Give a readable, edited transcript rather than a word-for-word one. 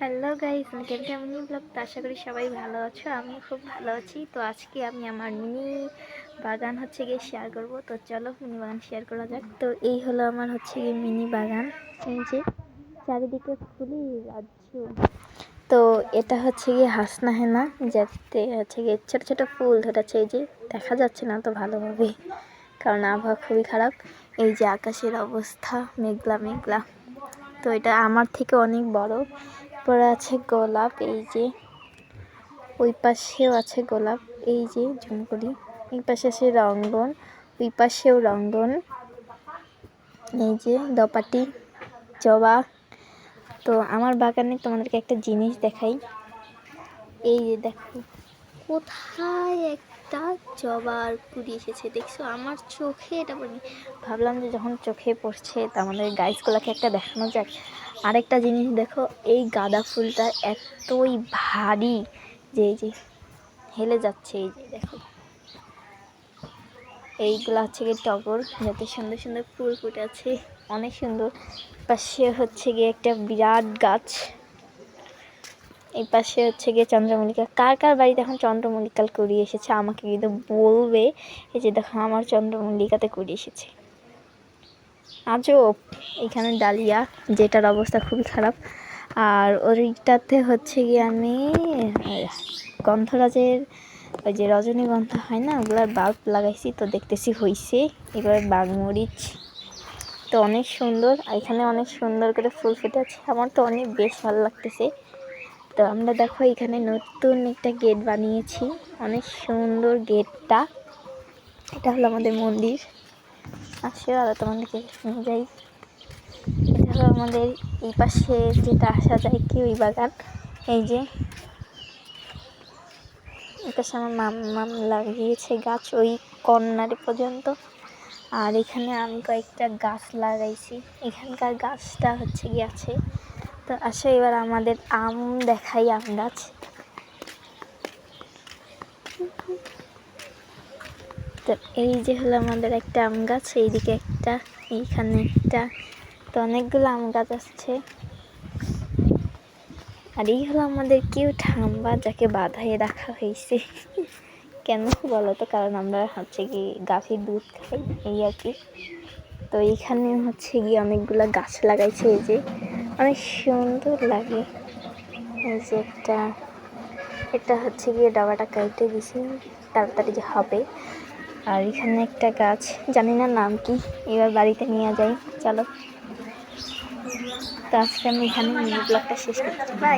Hello guys, welcome mini blog. তো আশা করি সবাই ভালো আছো, আমি খুব ভালো আছি। তো আজকে আমি আমার মিনি বাগান গিয়ে শেয়ার করব। তো চলো মিনি বাগান শেয়ার করা যাক। তো এই হলো আমার গিয়ে মিনি বাগান। এই যে চারিদিকে ফুলই রাজ্য। তো এটা গিয়ে হাসনা হেনা, যাতে গিয়ে ছোটো ছোটো ফুল ধরেছে। এই যে দেখা যাচ্ছে না তো ভালোভাবে, কারণ আবহাওয়া খুবই খারাপ। এই যে আকাশের অবস্থা মেঘলা মেঘলা। তো এটা আমার থেকে অনেক বড়। পরে আছে গোলাপ, এই যে ওই পাশেও আছে গোলাপ, এই যে ঝুমকলি, এই পাশে আছে রঙ্গন, ওই পাশেও রঙ্গন, এই যে দপাটি, জবা। তো আমার বাগানে তোমাদেরকে একটা জিনিস দেখাই। এই যে দেখো, কোথায় একটা জবার কুড়ি এসেছে, দেখছো? আমার চোখে এটা পড়েনি। ভাবলাম যে যখন চোখে পড়ছে তা আমাদের গাইসগুলোকে একটা দেখানো যাক। আরেকটা জিনিস দেখো, এই গাঁদা ফুলটা এতই ভারী যে এই যে হেলে যাচ্ছে। এই যে দেখো, এইগুলো গিয়ে টগর, যাতে সুন্দর সুন্দর ফুল ফুটে আছে, অনেক সুন্দর। পাশে গিয়ে একটা বিরাট গাছ। এই পাশে গিয়ে চন্দ্রমল্লিকা। কার কার বাড়িতে এখন চন্দ্রমল্লিকার কুড়ি এসেছে আমাকে কিন্তু বলবে। এই যে দেখো, আমার চন্দ্রমল্লিকাতে কুড়ি এসেছে। আজব। এখানে ডালিয়া, যেটার অবস্থা খুবই খারাপ। আর ওইটাতে গিয়ে আমি গন্ধরাজের ওই যে রজনীগন্ধা হয় না, ওগুলার বাল্ব লাগাইছি। তো দেখতেছি হইছে। এবার বাগমরিচ তো অনেক সুন্দর, এখানে অনেক সুন্দর করে ফুল ফুটে আছে। আমার তো অনেক বেশ ভালো লাগতেছে। তো আমরা দেখো এখানে নতুন একটা গেট বানিয়েছি, অনেক সুন্দর গেটটা। এটা হলো আমাদের মন্দির। আসে আর তোমাদেরকে নিয়ে যাই। এটা হলো আমাদের এই পাশে যেটা আসা যায় কি ওই বাগান। এই যে এই পাশে আমার মাম লাগিয়েছে গাছ ওই কর্নারে পর্যন্ত। আর এখানে আমি কয়েকটা গাছ লাগাইছি। এখানকার গাছটা গিয়ে আছে। তো আসো এবার আমাদের আম দেখাই, আম গাছ। তো এই যে হলো আমাদের একটা আম গাছ, এইদিকে একটা, এইখানে একটা। তো অনেকগুলো আম গাছ আসছে। আর এই হলো আমাদের কিউট হাম্বা, যাকে বাঁধাই রাখা হয়েছে। কেন বলো তো? কারণ আমরা কি গাভীর দুধ খাই, এই আর কি। তো এইখানে গিয়ে অনেকগুলো গাছ লাগাইছে। এই যে অনেক সুন্দর লাগে। এই যে এটা গিয়ে ডাবাটা কাইটে দিছি, তাড়াতাড়ি যে হবে। আর এখানে একটা গাছ, জানি না নাম কি, এবার বাড়িতে নিয়ে যাই। চলো, তো আজকে আমি এখানে মিনি ব্লগটা শেষ করতে চাই।